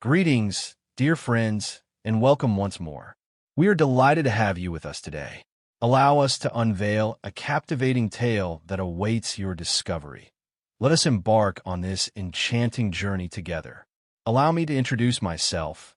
Greetings, dear friends, and welcome once more. We are delighted to have you with us today. Allow us to unveil a captivating tale that awaits your discovery. Let us embark on this enchanting journey together. Allow me to introduce myself.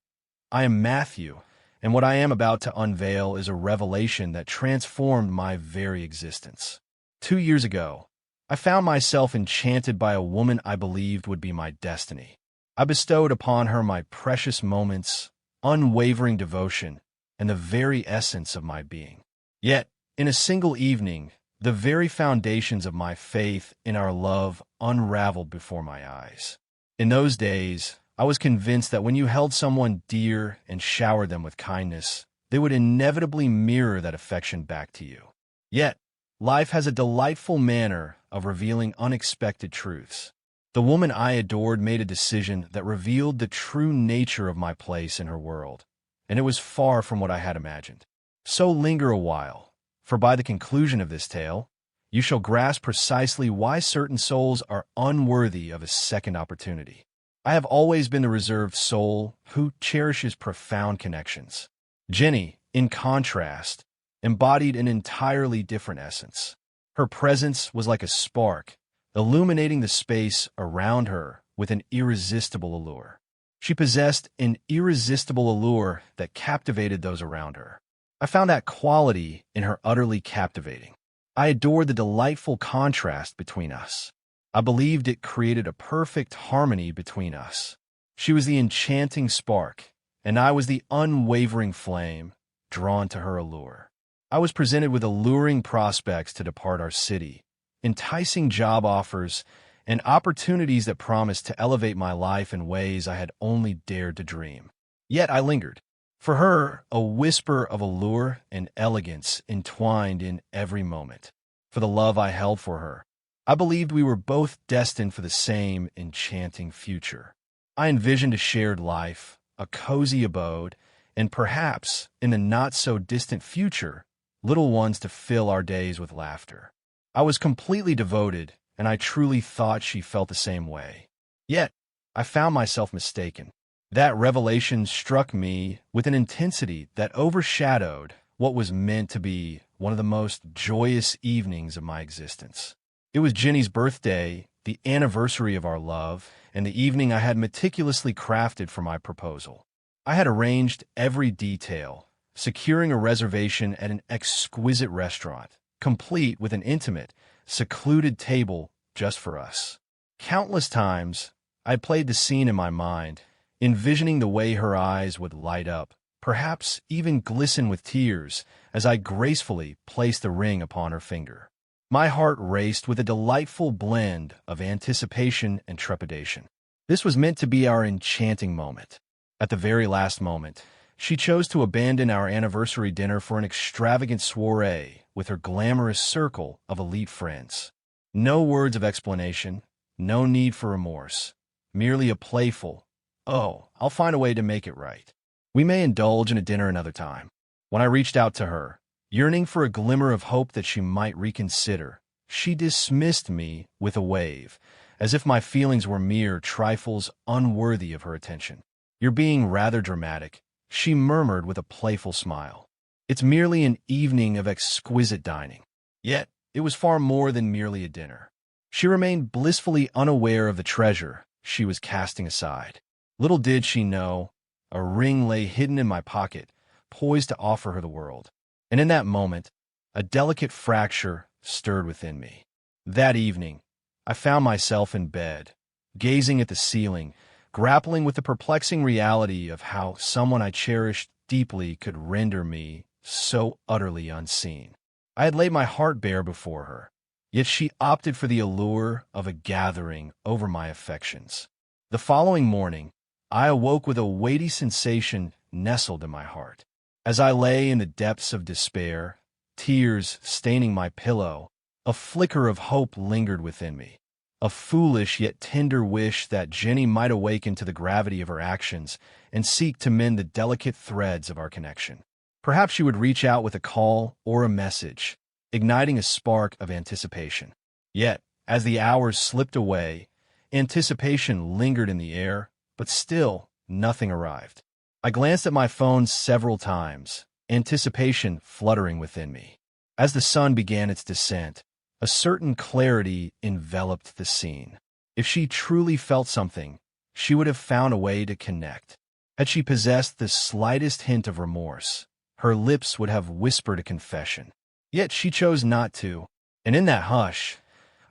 I am Matthew, and what I am about to unveil is a revelation that transformed my very existence. 2 years ago, I found myself enchanted by a woman I believed would be my destiny. I bestowed upon her my precious moments, unwavering devotion, and the very essence of my being. Yet, in a single evening, the very foundations of my faith in our love unraveled before my eyes. In those days, I was convinced that when you held someone dear and showered them with kindness, they would inevitably mirror that affection back to you. Yet, life has a delightful manner of revealing unexpected truths. The woman I adored made a decision that revealed the true nature of my place in her world, and it was far from what I had imagined. So linger a while, for by the conclusion of this tale, you shall grasp precisely why certain souls are unworthy of a second opportunity. I have always been the reserved soul who cherishes profound connections. Jenny, in contrast, embodied an entirely different essence. Her presence was like a spark, illuminating the space around her with an irresistible allure. She possessed an irresistible allure that captivated those around her. I found that quality in her utterly captivating. I adored the delightful contrast between us. I believed it created a perfect harmony between us. She was the enchanting spark, and I was the unwavering flame drawn to her allure. I was presented with alluring prospects to depart our city, enticing job offers, and opportunities that promised to elevate my life in ways I had only dared to dream. Yet I lingered. For her, a whisper of allure and elegance entwined in every moment. For the love I held for her, I believed we were both destined for the same enchanting future. I envisioned a shared life, a cozy abode, and perhaps, in the not-so-distant future, little ones to fill our days with laughter. I was completely devoted, and I truly thought she felt the same way. Yet, I found myself mistaken. That revelation struck me with an intensity that overshadowed what was meant to be one of the most joyous evenings of my existence. It was Jenny's birthday, the anniversary of our love, and the evening I had meticulously crafted for my proposal. I had arranged every detail, securing a reservation at an exquisite restaurant, complete with an intimate, secluded table just for us. Countless times, I played the scene in my mind, envisioning the way her eyes would light up, perhaps even glisten with tears, as I gracefully placed the ring upon her finger. My heart raced with a delightful blend of anticipation and trepidation. This was meant to be our enchanting moment. At the very last moment, she chose to abandon our anniversary dinner for an extravagant soiree with her glamorous circle of elite friends. No words of explanation, no need for remorse, merely a playful, "Oh, I'll find a way to make it right. We may indulge in a dinner another time." When I reached out to her, yearning for a glimmer of hope that she might reconsider, she dismissed me with a wave, as if my feelings were mere trifles unworthy of her attention. "You're being rather dramatic," she murmured with a playful smile. "It's merely an evening of exquisite dining." Yet, it was far more than merely a dinner. She remained blissfully unaware of the treasure she was casting aside. Little did she know, a ring lay hidden in my pocket, poised to offer her the world. And in that moment, a delicate fracture stirred within me. That evening, I found myself in bed, gazing at the ceiling, grappling with the perplexing reality of how someone I cherished deeply could render me so utterly unseen. I had laid my heart bare before her, yet she opted for the allure of a gathering over my affections. The following morning, I awoke with a weighty sensation nestled in my heart. As I lay in the depths of despair, tears staining my pillow, a flicker of hope lingered within me. A foolish yet tender wish that Jenny might awaken to the gravity of her actions and seek to mend the delicate threads of our connection. Perhaps she would reach out with a call or a message, igniting a spark of anticipation. Yet, as the hours slipped away, anticipation lingered in the air, but still nothing arrived. I glanced at my phone several times, anticipation fluttering within me. As the sun began its descent, a certain clarity enveloped the scene. If she truly felt something, she would have found a way to connect. Had she possessed the slightest hint of remorse, her lips would have whispered a confession. Yet she chose not to, and in that hush,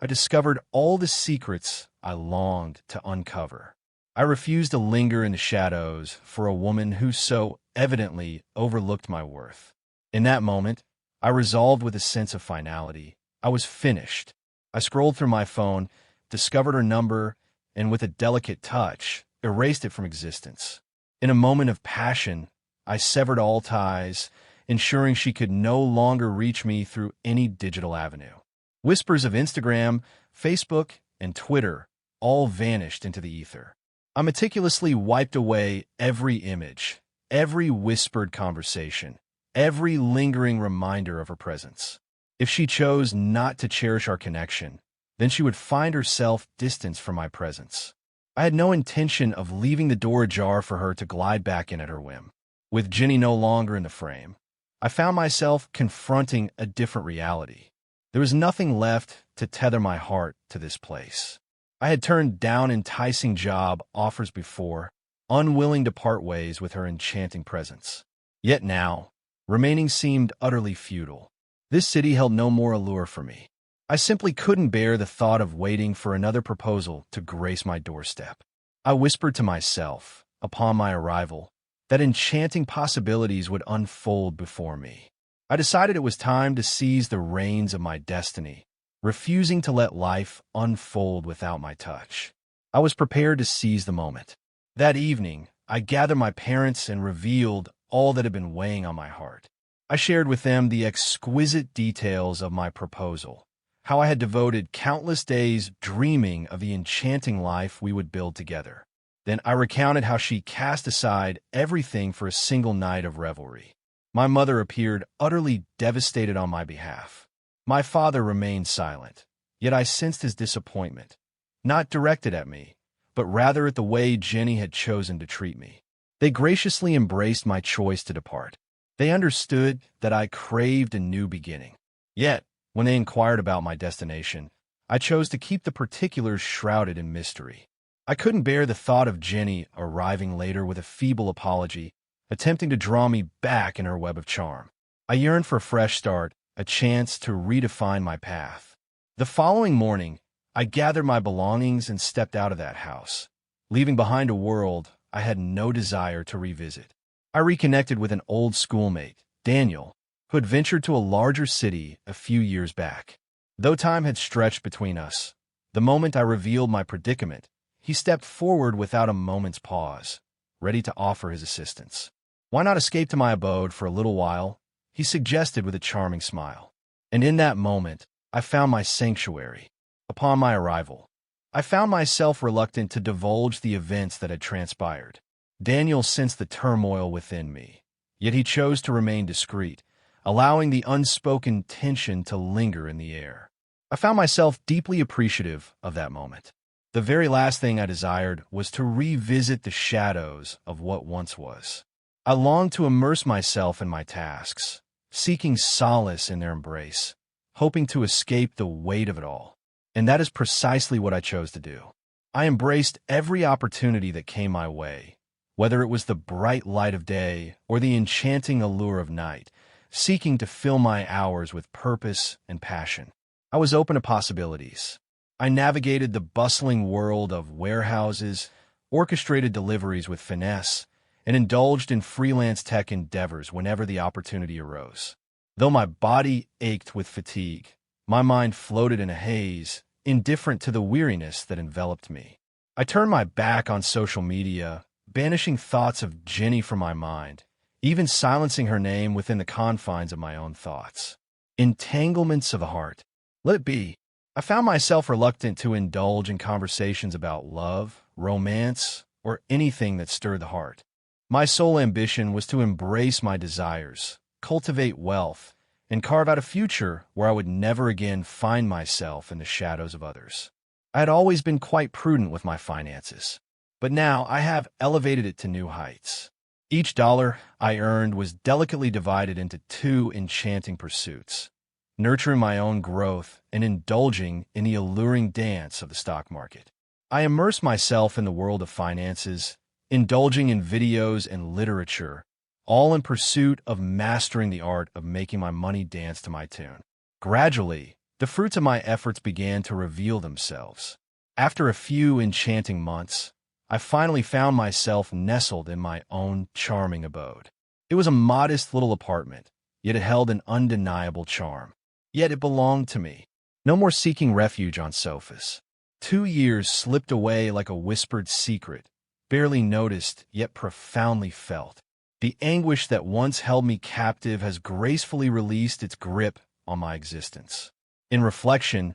I discovered all the secrets I longed to uncover. I refused to linger in the shadows for a woman who so evidently overlooked my worth. In that moment, I resolved with a sense of finality. I was finished. I scrolled through my phone, discovered her number, and with a delicate touch, erased it from existence. In a moment of passion, I severed all ties, ensuring she could no longer reach me through any digital avenue. Whispers of Instagram, Facebook, and Twitter all vanished into the ether. I meticulously wiped away every image, every whispered conversation, every lingering reminder of her presence. If she chose not to cherish our connection, then she would find herself distanced from my presence. I had no intention of leaving the door ajar for her to glide back in at her whim. With Jenny no longer in the frame, I found myself confronting a different reality. There was nothing left to tether my heart to this place. I had turned down enticing job offers before, unwilling to part ways with her enchanting presence. Yet now, remaining seemed utterly futile. This city held no more allure for me. I simply couldn't bear the thought of waiting for another proposal to grace my doorstep. I whispered to myself, upon my arrival, that enchanting possibilities would unfold before me. I decided it was time to seize the reins of my destiny, refusing to let life unfold without my touch. I was prepared to seize the moment. That evening, I gathered my parents and revealed all that had been weighing on my heart. I shared with them the exquisite details of my proposal, how I had devoted countless days dreaming of the enchanting life we would build together. Then I recounted how she cast aside everything for a single night of revelry. My mother appeared utterly devastated on my behalf. My father remained silent, yet I sensed his disappointment, not directed at me, but rather at the way Jenny had chosen to treat me. They graciously embraced my choice to depart. They understood that I craved a new beginning. Yet, when they inquired about my destination, I chose to keep the particulars shrouded in mystery. I couldn't bear the thought of Jenny arriving later with a feeble apology, attempting to draw me back in her web of charm. I yearned for a fresh start, a chance to redefine my path. The following morning, I gathered my belongings and stepped out of that house, leaving behind a world I had no desire to revisit. I reconnected with an old schoolmate, Daniel, who had ventured to a larger city a few years back. Though time had stretched between us, the moment I revealed my predicament, he stepped forward without a moment's pause, ready to offer his assistance. "Why not escape to my abode for a little while?" he suggested with a charming smile. And in that moment, I found my sanctuary. Upon my arrival, I found myself reluctant to divulge the events that had transpired. Daniel sensed the turmoil within me, yet he chose to remain discreet, allowing the unspoken tension to linger in the air. I found myself deeply appreciative of that moment. The very last thing I desired was to revisit the shadows of what once was. I longed to immerse myself in my tasks, seeking solace in their embrace, hoping to escape the weight of it all. And that is precisely what I chose to do. I embraced every opportunity that came my way, whether it was the bright light of day or the enchanting allure of night, seeking to fill my hours with purpose and passion. I was open to possibilities. I navigated the bustling world of warehouses, orchestrated deliveries with finesse, and indulged in freelance tech endeavors whenever the opportunity arose. Though my body ached with fatigue, my mind floated in a haze, indifferent to the weariness that enveloped me. I turned my back on social media, banishing thoughts of Jenny from my mind, even silencing her name within the confines of my own thoughts. Entanglements of the heart. Let it be. I found myself reluctant to indulge in conversations about love, romance, or anything that stirred the heart. My sole ambition was to embrace my desires, cultivate wealth, and carve out a future where I would never again find myself in the shadows of others. I had always been quite prudent with my finances. but now I have elevated it to new heights. Each dollar I earned was delicately divided into two enchanting pursuits: nurturing my own growth and indulging in the alluring dance of the stock market. I immersed myself in the world of finances, indulging in videos and literature, all in pursuit of mastering the art of making my money dance to my tune. Gradually, the fruits of my efforts began to reveal themselves. After a few enchanting months, I finally found myself nestled in my own charming abode. It was a modest little apartment, yet it held an undeniable charm. Yet it belonged to me. No more seeking refuge on sofas. 2 years slipped away like a whispered secret, barely noticed yet profoundly felt. The anguish that once held me captive has gracefully released its grip on my existence. In reflection,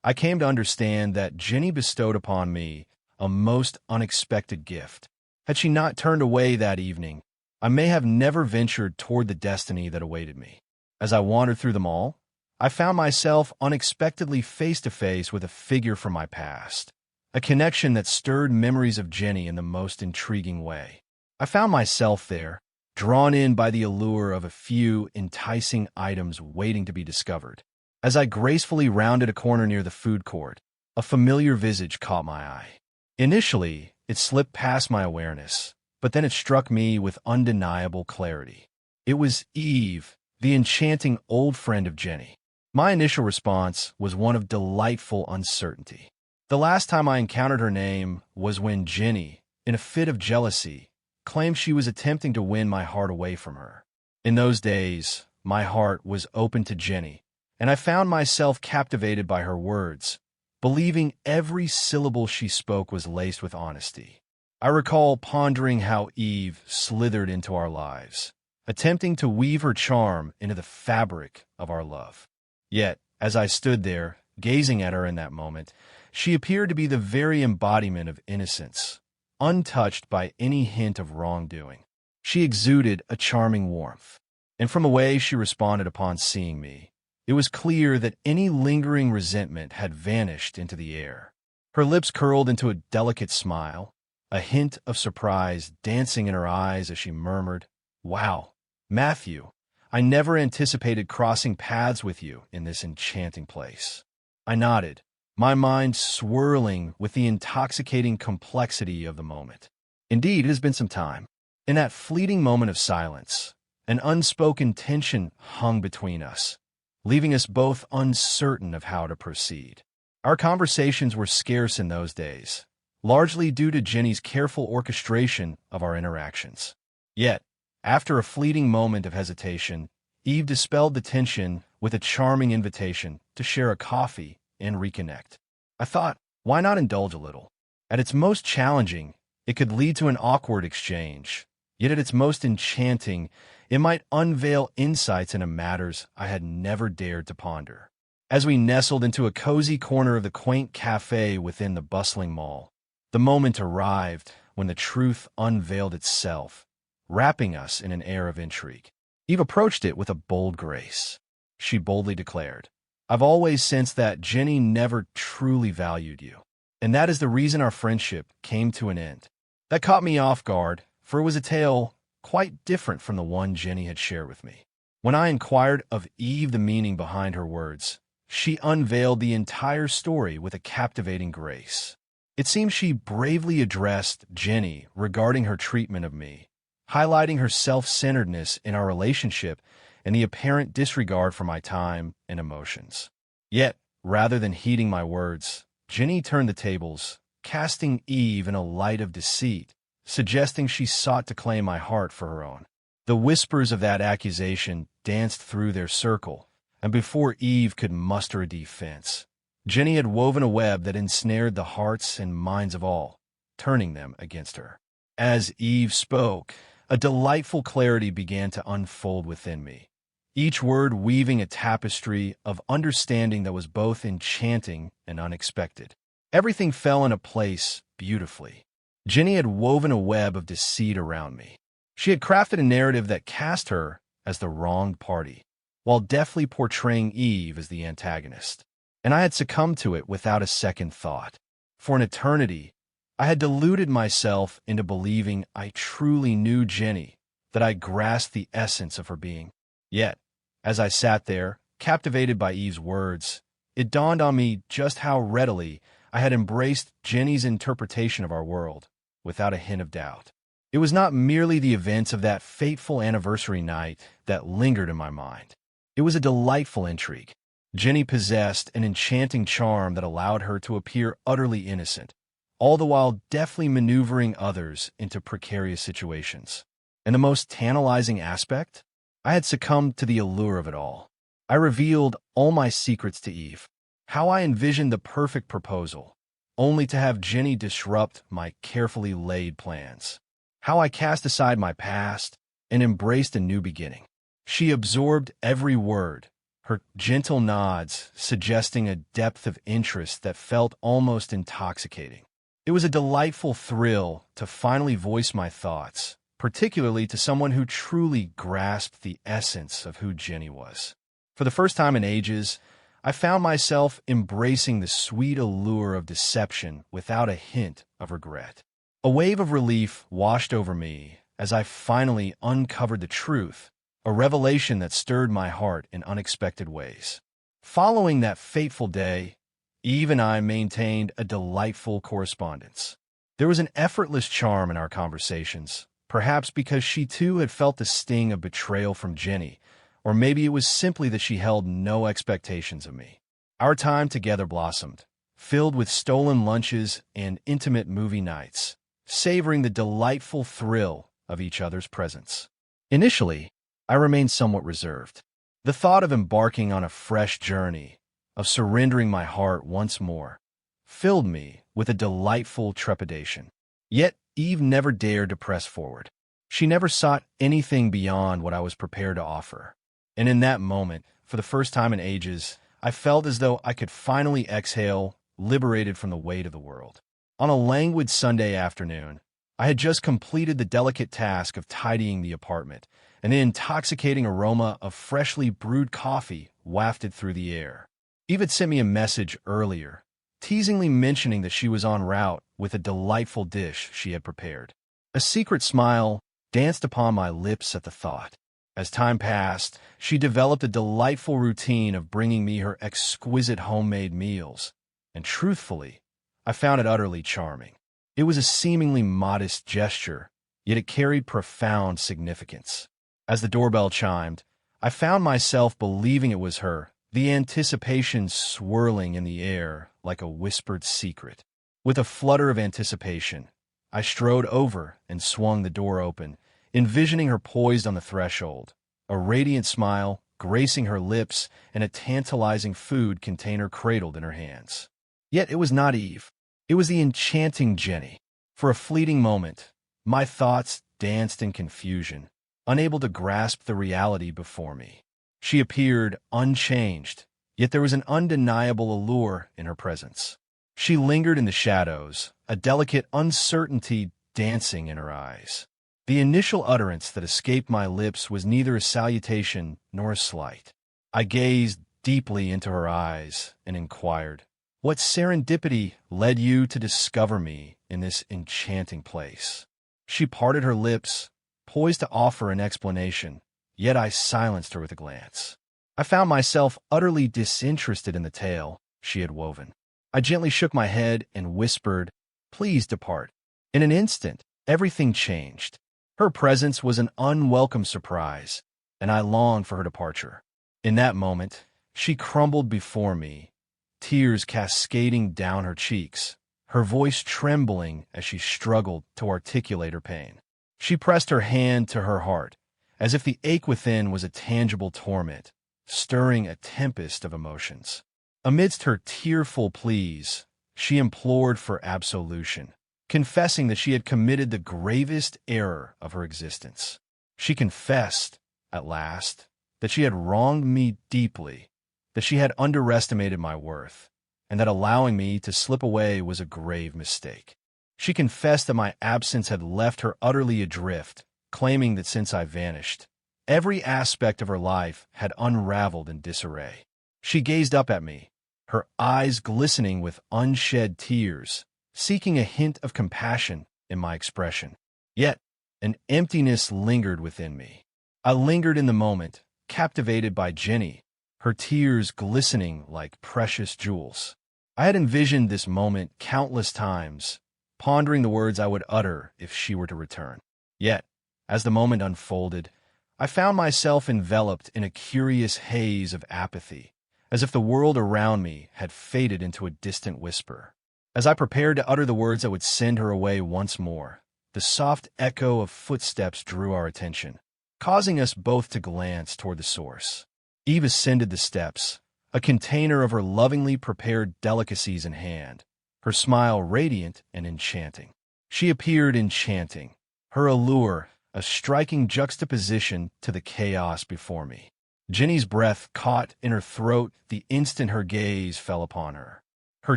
I came to understand that Jenny bestowed upon me a most unexpected gift. Had she not turned away that evening, I may have never ventured toward the destiny that awaited me. As I wandered through the mall, I found myself unexpectedly face to face with a figure from my past, a connection that stirred memories of Jenny in the most intriguing way. I found myself there, drawn in by the allure of a few enticing items waiting to be discovered. As I gracefully rounded a corner near the food court, a familiar visage caught my eye. Initially, it slipped past my awareness, but then it struck me with undeniable clarity. It was Eve, the enchanting old friend of Jenny. My initial response was one of delightful uncertainty. The last time I encountered her name was when Jenny, in a fit of jealousy, claimed she was attempting to win my heart away from her. In those days, my heart was open to Jenny, and I found myself captivated by her words, believing every syllable she spoke was laced with honesty. I recall pondering how Eve slithered into our lives, attempting to weave her charm into the fabric of our love. Yet, as I stood there, gazing at her in that moment, she appeared to be the very embodiment of innocence, untouched by any hint of wrongdoing. She exuded a charming warmth, and from the way she responded upon seeing me, it was clear that any lingering resentment had vanished into the air. Her lips curled into a delicate smile, a hint of surprise dancing in her eyes as she murmured, "Wow, Matthew, I never anticipated crossing paths with you in this enchanting place." I nodded, my mind swirling with the intoxicating complexity of the moment. Indeed, it has been some time. In that fleeting moment of silence, an unspoken tension hung between us, leaving us both uncertain of how to proceed. Our conversations were scarce in those days, largely due to Jenny's careful orchestration of our interactions. Yet, after a fleeting moment of hesitation, Eve dispelled the tension with a charming invitation to share a coffee and reconnect. I thought, why not indulge a little? At its most challenging, it could lead to an awkward exchange, yet at its most enchanting, it might unveil insights into matters I had never dared to ponder. As we nestled into a cozy corner of the quaint cafe within the bustling mall, the moment arrived when the truth unveiled itself, wrapping us in an air of intrigue. Eve approached it with a bold grace. She boldly declared, "I've always sensed that Jenny never truly valued you, and that is the reason our friendship came to an end." That caught me off guard, for it was a tale quite different from the one Jenny had shared with me. When I inquired of Eve the meaning behind her words, she unveiled the entire story with a captivating grace. It seems she bravely addressed Jenny regarding her treatment of me, highlighting her self-centeredness in our relationship and the apparent disregard for my time and emotions. Yet, rather than heeding my words, Jenny turned the tables, casting Eve in a light of deceit, suggesting she sought to claim my heart for her own. The whispers of that accusation danced through their circle, and before Eve could muster a defense, Jenny had woven a web that ensnared the hearts and minds of all, turning them against her. As Eve spoke, a delightful clarity began to unfold within me, each word weaving a tapestry of understanding that was both enchanting and unexpected. Everything fell into place beautifully. Jenny had woven a web of deceit around me. She had crafted a narrative that cast her as the wronged party, while deftly portraying Eve as the antagonist. And I had succumbed to it without a second thought. For an eternity, I had deluded myself into believing I truly knew Jenny, that I grasped the essence of her being. Yet, as I sat there, captivated by Eve's words, it dawned on me just how readily I had embraced Jenny's interpretation of our world, without a hint of doubt. It was not merely the events of that fateful anniversary night that lingered in my mind. It was a delightful intrigue. Jenny possessed an enchanting charm that allowed her to appear utterly innocent, all the while deftly maneuvering others into precarious situations. And the most tantalizing aspect? I had succumbed to the allure of it all. I revealed all my secrets to Eve, how I envisioned the perfect proposal, only to have Jenny disrupt my carefully laid plans, how I cast aside my past and embraced a new beginning. She absorbed every word, her gentle nods suggesting a depth of interest that felt almost intoxicating. It was a delightful thrill to finally voice my thoughts, particularly to someone who truly grasped the essence of who Jenny was. For the first time in ages, I found myself embracing the sweet allure of deception without a hint of regret. A wave of relief washed over me as I finally uncovered the truth, a revelation that stirred my heart in unexpected ways. Following that fateful day, Eve and I maintained a delightful correspondence. There was an effortless charm in our conversations, perhaps because she too had felt the sting of betrayal from Jenny, or maybe it was simply that she held no expectations of me. Our time together blossomed, filled with stolen lunches and intimate movie nights, savoring the delightful thrill of each other's presence. Initially, I remained somewhat reserved. The thought of embarking on a fresh journey, of surrendering my heart once more, filled me with a delightful trepidation. Yet Eve never dared to press forward. She never sought anything beyond what I was prepared to offer. And in that moment, for the first time in ages, I felt as though I could finally exhale, liberated from the weight of the world. On a languid Sunday afternoon, I had just completed the delicate task of tidying the apartment, and the intoxicating aroma of freshly brewed coffee wafted through the air. Eve had sent me a message earlier, teasingly mentioning that she was en route with a delightful dish she had prepared. A secret smile danced upon my lips at the thought. As time passed, she developed a delightful routine of bringing me her exquisite homemade meals, and truthfully, I found it utterly charming. It was a seemingly modest gesture, yet it carried profound significance. As the doorbell chimed, I found myself believing it was her, the anticipation swirling in the air like a whispered secret. With a flutter of anticipation, I strode over and swung the door open, envisioning her poised on the threshold, a radiant smile gracing her lips and a tantalizing food container cradled in her hands. Yet it was not Eve. It was the enchanting Jenny. For a fleeting moment, my thoughts danced in confusion, unable to grasp the reality before me. She appeared unchanged, yet there was an undeniable allure in her presence. She lingered in the shadows, a delicate uncertainty dancing in her eyes. The initial utterance that escaped my lips was neither a salutation nor a slight. I gazed deeply into her eyes and inquired, "What serendipity led you to discover me in this enchanting place?" She parted her lips, poised to offer an explanation, yet I silenced her with a glance. I found myself utterly disinterested in the tale she had woven. I gently shook my head and whispered, "Please depart." In an instant, everything changed. Her presence was an unwelcome surprise, and I longed for her departure. In that moment, she crumbled before me, tears cascading down her cheeks, her voice trembling as she struggled to articulate her pain. She pressed her hand to her heart, as if the ache within was a tangible torment, stirring a tempest of emotions. Amidst her tearful pleas, she implored for absolution, confessing that she had committed the gravest error of her existence. She confessed, at last, that she had wronged me deeply, that she had underestimated my worth, and that allowing me to slip away was a grave mistake. She confessed that my absence had left her utterly adrift, claiming that since I vanished, every aspect of her life had unraveled in disarray. She gazed up at me, her eyes glistening with unshed tears, seeking a hint of compassion in my expression. Yet, an emptiness lingered within me. I lingered in the moment, captivated by Jenny, her tears glistening like precious jewels. I had envisioned this moment countless times, pondering the words I would utter if she were to return. Yet, as the moment unfolded, I found myself enveloped in a curious haze of apathy, as if the world around me had faded into a distant whisper. As I prepared to utter the words that would send her away once more, the soft echo of footsteps drew our attention, causing us both to glance toward the source. Eve ascended the steps, a container of her lovingly prepared delicacies in hand, her smile radiant and enchanting. She appeared enchanting, her allure a striking juxtaposition to the chaos before me. Jenny's breath caught in her throat the instant her gaze fell upon her. Her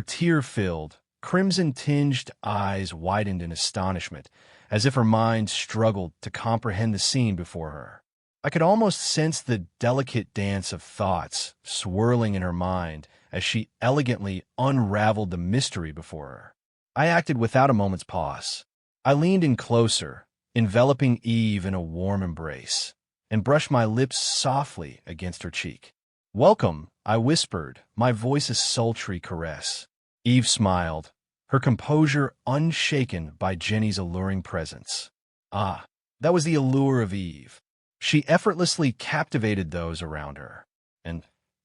tear-filled, crimson-tinged eyes widened in astonishment, as if her mind struggled to comprehend the scene before her. I could almost sense the delicate dance of thoughts swirling in her mind as she elegantly unraveled the mystery before her. I acted without a moment's pause. I leaned in closer, enveloping Eve in a warm embrace, and brushed my lips softly against her cheek. "Welcome," I whispered, my voice a sultry caress. Eve smiled, her composure unshaken by Jenny's alluring presence. Ah, that was the allure of Eve. She effortlessly captivated those around her, and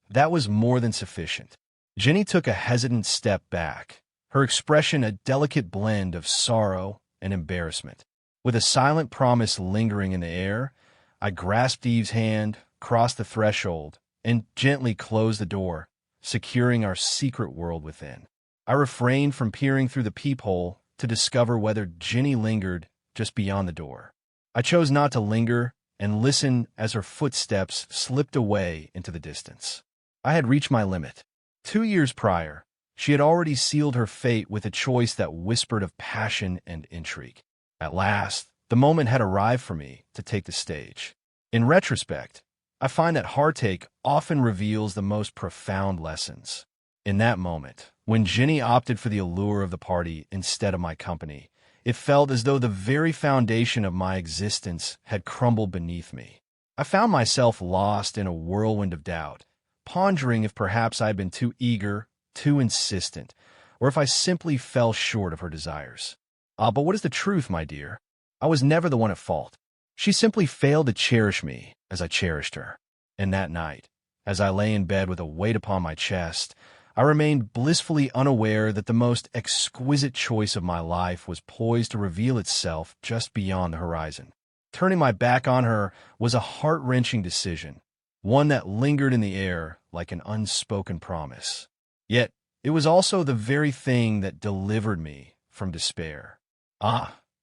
that was more than sufficient. Jenny took a hesitant step back, her expression a delicate blend of sorrow and embarrassment. With a silent promise lingering in the air, I grasped Eve's hand, crossed the threshold, and gently closed the door, securing our secret world within. I refrained from peering through the peephole to discover whether Jenny lingered just beyond the door. I chose not to linger and listen as her footsteps slipped away into the distance. I had reached my limit. 2 years prior, she had already sealed her fate with a choice that whispered of passion and intrigue. At last, the moment had arrived for me to take the stage. In retrospect, I find that heartache often reveals the most profound lessons. In that moment, when Jenny opted for the allure of the party instead of my company, it felt as though the very foundation of my existence had crumbled beneath me. I found myself lost in a whirlwind of doubt, pondering if perhaps I had been too eager, too insistent, or if I simply fell short of her desires. But what is the truth, my dear? I was never the one at fault. She simply failed to cherish me as I cherished her. And that night, as I lay in bed with a weight upon my chest, I remained blissfully unaware that the most exquisite choice of my life was poised to reveal itself just beyond the horizon. Turning my back on her was a heart-wrenching decision, one that lingered in the air like an unspoken promise. Yet, it was also the very thing that delivered me from despair.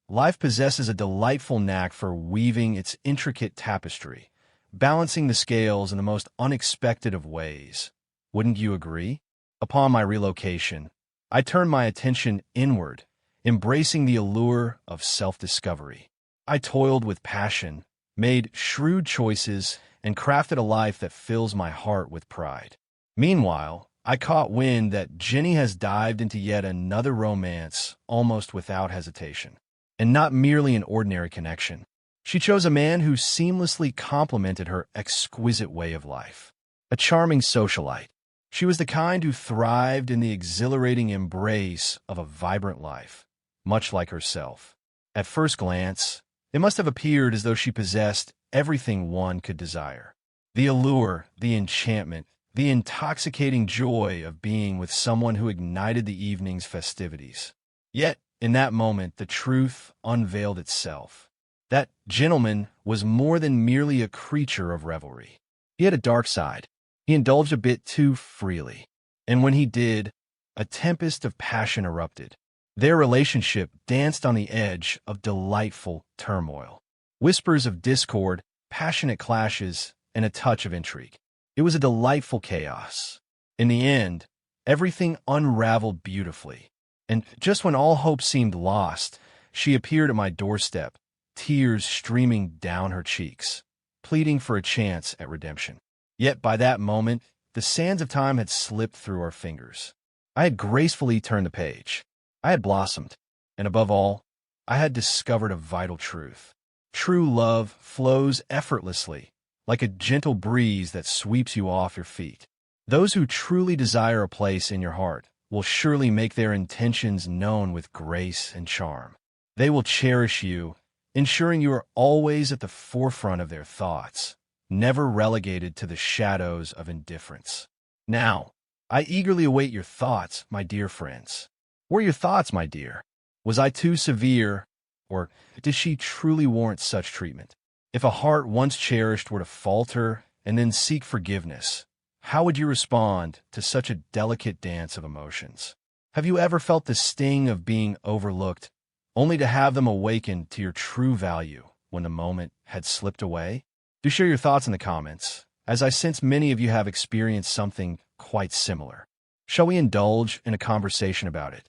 Life possesses a delightful knack for weaving its intricate tapestry, balancing the scales in the most unexpected of ways. Wouldn't you agree? Upon my relocation, I turned my attention inward, embracing the allure of self-discovery. I toiled with passion, made shrewd choices, and crafted a life that fills my heart with pride. Meanwhile, I caught wind that Jenny has dived into yet another romance almost without hesitation. And not merely an ordinary connection. She chose a man who seamlessly complemented her exquisite way of life. A charming socialite. She was the kind who thrived in the exhilarating embrace of a vibrant life, much like herself. At first glance, it must have appeared as though she possessed everything one could desire. The allure, the enchantment, the intoxicating joy of being with someone who ignited the evening's festivities. Yet, in that moment, the truth unveiled itself. That gentleman was more than merely a creature of revelry. He had a dark side. He indulged a bit too freely. And when he did, a tempest of passion erupted. Their relationship danced on the edge of delightful turmoil. Whispers of discord, passionate clashes, and a touch of intrigue. It was a delightful chaos. In the end, everything unraveled beautifully. And just when all hope seemed lost, she appeared at my doorstep, tears streaming down her cheeks, pleading for a chance at redemption. Yet by that moment, the sands of time had slipped through our fingers. I had gracefully turned the page. I had blossomed, and above all, I had discovered a vital truth. True love flows effortlessly, like a gentle breeze that sweeps you off your feet. Those who truly desire a place in your heart will surely make their intentions known with grace and charm. They will cherish you, ensuring you are always at the forefront of their thoughts, never relegated to the shadows of indifference. Now, I eagerly await your thoughts, my dear friends. What are your thoughts, my dear? Was I too severe, or does she truly warrant such treatment? If a heart once cherished were to falter and then seek forgiveness, how would you respond to such a delicate dance of emotions? Have you ever felt the sting of being overlooked, only to have them awaken to your true value when the moment had slipped away? Do share your thoughts in the comments, as I sense many of you have experienced something quite similar. Shall we indulge in a conversation about it?